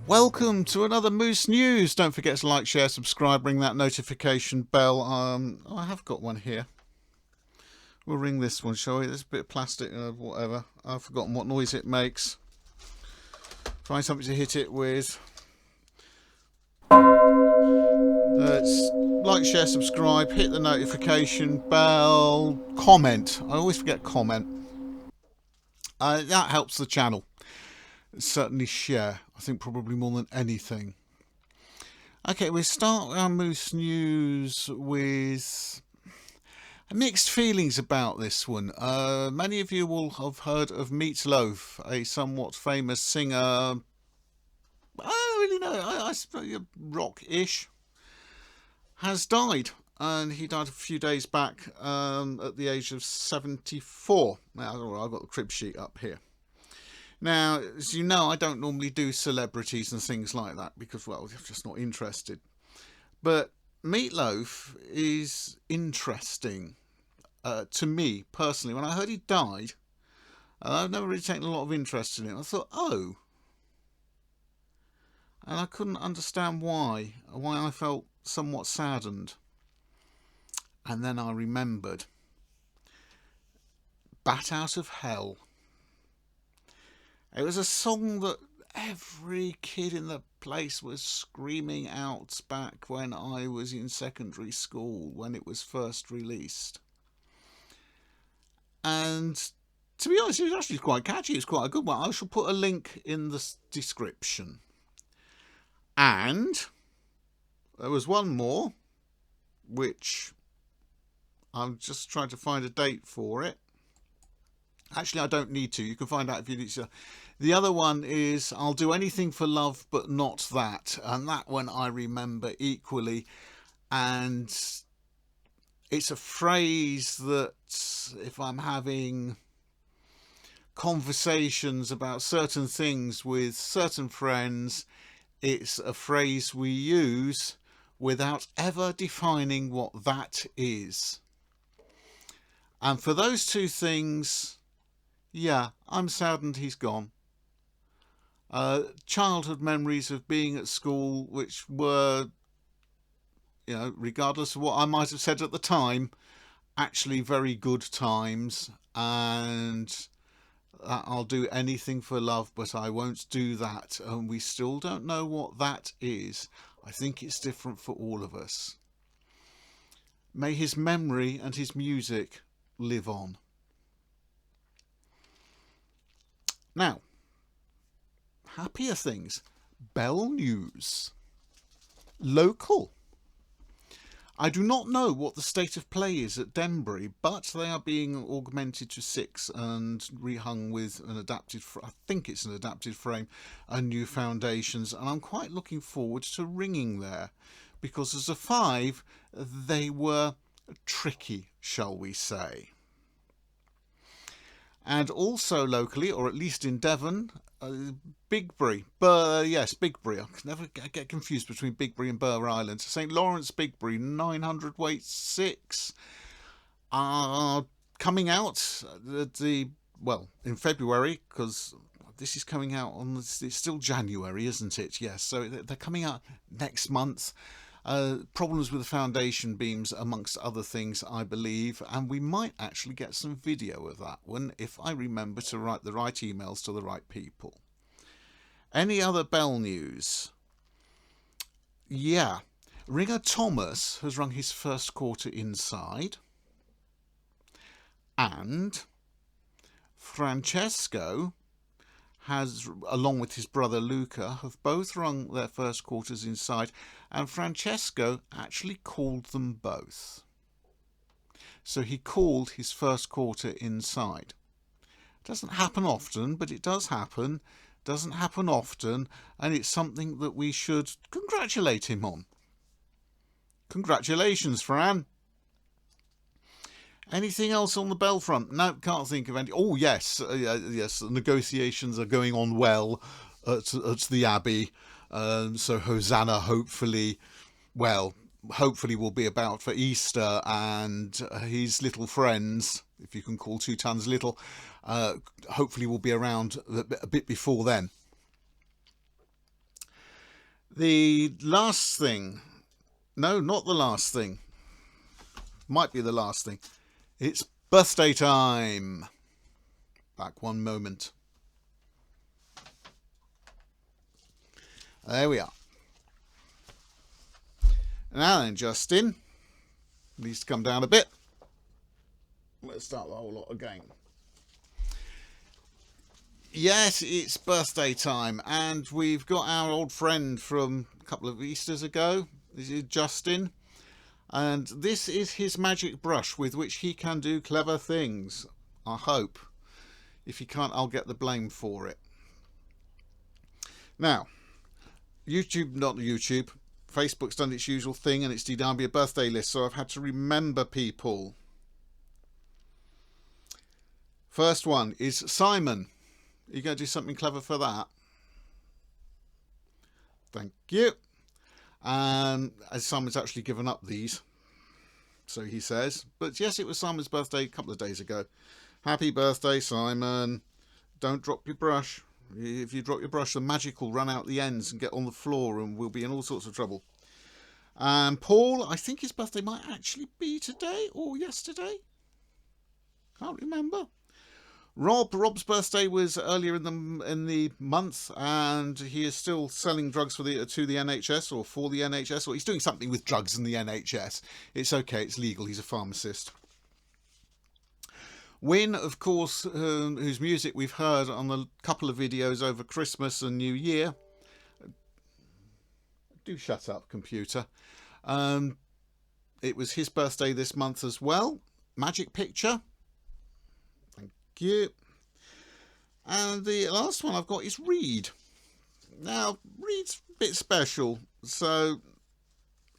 Welcome to another Moose News. Don't forget to like, share, subscribe, ring that notification bell. I have got one here. We'll ring this one, shall we? There's a bit of plastic, whatever. I've forgotten what noise it makes. Find something to hit it with. Let's like, share, subscribe, hit the notification bell, comment. I always forget comment. That helps the channel. Certainly share. I think probably more than anything. Okay, we start our Moose News with mixed feelings about this one. Many of you will have heard of Meatloaf, a somewhat famous singer. I don't really know, I rock-ish, has died. And he died a few days back at the age of 74. Now, I've got the crib sheet up here. Now, as you know, I don't normally do celebrities and things like that because, well, I'm just not interested. But Meatloaf is interesting to me personally. When I heard he died, I've never really taken a lot of interest in it. I thought, oh. And I couldn't understand why I felt somewhat saddened. And then I remembered Bat Out of Hell. It was a song that every kid in the place was screaming out back when I was in secondary school when it was first released. And to be honest, it was actually quite catchy. It was quite a good one. I shall put a link in the description. And there was one more, which I'm just trying to find a date for it. Actually, I don't need to. You can find out if you need to. The other one is I'll do anything for love, but not that. And that one I remember equally. And it's a phrase that if I'm having conversations about certain things with certain friends, it's a phrase we use without ever defining what that is. And for those two things, yeah, I'm saddened he's gone. Childhood memories of being at school, which were, you know, regardless of what I might have said at the time, actually very good times. And I'll do anything for love, but I won't do that. And we still don't know what that is. I think it's different for all of us. May his memory and his music live on. Now, happier things. Bell news. Local. I do not know what the state of play is at Denbury, but they are being augmented to 6 and rehung with an adapted, I think it's an adapted frame and new foundations. And I'm quite looking forward to ringing there because as a 5, they were tricky, shall we say. And also locally, or at least in Devon, Bigbury. Yes, Bigbury. I never get confused between Bigbury and Burr Island. St Lawrence Bigbury 900 weight 6 are coming out in February, because this is coming out on, it's still January, isn't it? Yes, so they're coming out next month. Problems with the foundation beams amongst other things, I believe, and we might actually get some video of that one if I remember to write the right emails to the right people. Any other bell news? Yeah, Ringer Thomas has rung his first quarter inside, and Francesco has, along with his brother Luca, have both rung their first quarters inside, and Francesco actually called them both. So he called his first quarter inside. It doesn't happen often, but it does happen. Doesn't happen often, and it's something that we should congratulate him on. Congratulations, Fran. Anything else on the bell front? No, can't think of any. Oh, yes, yes, the negotiations are going on well at the Abbey. So Hosanna hopefully will be about for Easter, and his little friends, if you can call 2 tons little, hopefully will be around a bit before then. The last thing, no, not the last thing, might be the last thing. It's birthday time. Back one moment. There we are. Now then, Justin, needs to come down a bit. Let's start the whole lot again. Yes, it's birthday time, and we've got our old friend from a couple of Easters ago. This is Justin, and this is his magic brush with which he can do clever things, I hope. If he can't, I'll get the blame for it. Now, YouTube, not YouTube, Facebook's done its usual thing, and it's DW a birthday list, so I've had to remember people. First one is Simon. Are you going to do something clever for that? Thank you. As Simon's actually given up these, so he says. But yes, it was Simon's birthday a couple of days ago. Happy birthday, Simon. Don't drop your brush. If you drop your brush, the magic will run out the ends and get on the floor, and we'll be in all sorts of trouble. And Paul, I think his birthday might actually be today or yesterday. Can't remember. Rob's birthday was earlier in the month, and he is still selling drugs to the NHS or for the NHS, or he's doing something with drugs in the NHS. It's okay, it's legal. He's a pharmacist. Win, of course, whose music we've heard on a couple of videos over Christmas and New Year. Do shut up, computer. It was his birthday this month as well. Magic picture. Thank you. And the last one I've got is Reed. Now, Reed's a bit special, so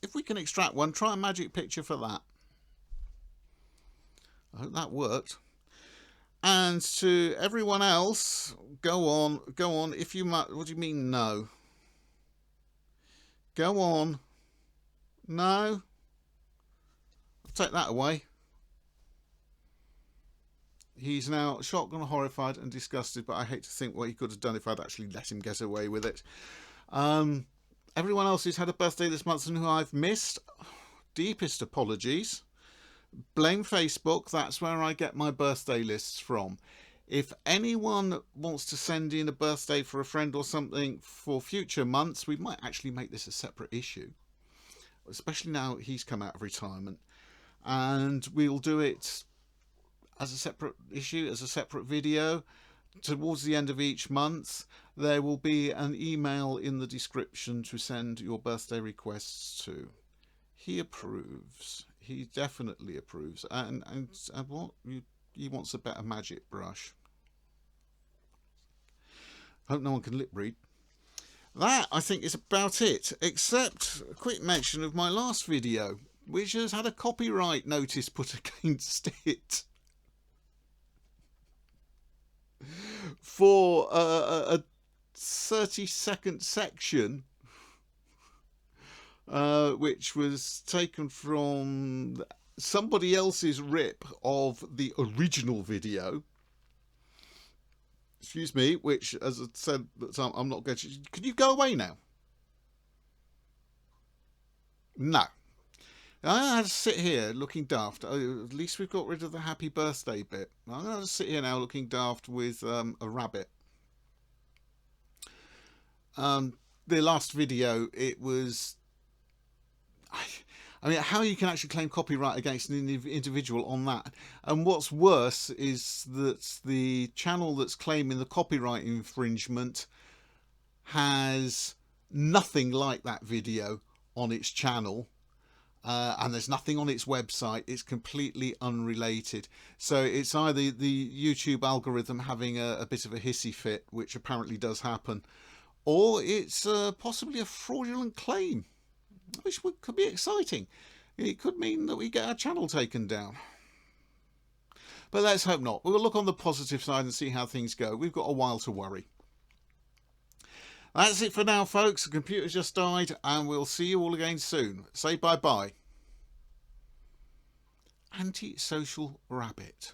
if we can extract one, try a magic picture for that. I hope that worked. And to everyone else, go on. If you might, what do you mean no? Go on. No. I'll take that away. He's now shocked and horrified and disgusted, but I hate to think what he could have done if I'd actually let him get away with it. Everyone else who's had a birthday this month and who I've missed, deepest apologies. Blame Facebook, that's where I get my birthday lists from. If anyone wants to send in a birthday for a friend or something for future months, we might actually make this a separate issue, especially now he's come out of retirement, and we'll do it as a separate issue, as a separate video. Towards the end of each month, there will be an email in the description to send your birthday requests to. He approves. He definitely approves. And what? He wants a better magic brush. Hope no one can lip read. That, I think, is about it, except a quick mention of my last video, which has had a copyright notice put against it for a 30-second section, which was taken from somebody else's rip of the original video. Excuse me, which, as I said, I'm not going to... Can you go away now? No. I had to sit here looking daft. Oh, at least we've got rid of the happy birthday bit. I'm going to sit here now looking daft with a rabbit. The last video, it was... I mean, how you can actually claim copyright against an individual on that. And what's worse is that the channel that's claiming the copyright infringement has nothing like that video on its channel. And there's nothing on its website. It's completely unrelated. So it's either the YouTube algorithm having a bit of a hissy fit, which apparently does happen, or it's possibly a fraudulent claim, which could be exciting. It could mean that we get our channel taken down. But let's hope not. We'll look on the positive side and see how things go. We've got a while to worry. That's it for now, folks. The computer's just died, and we'll see you all again soon. Say bye-bye. Anti-social rabbit.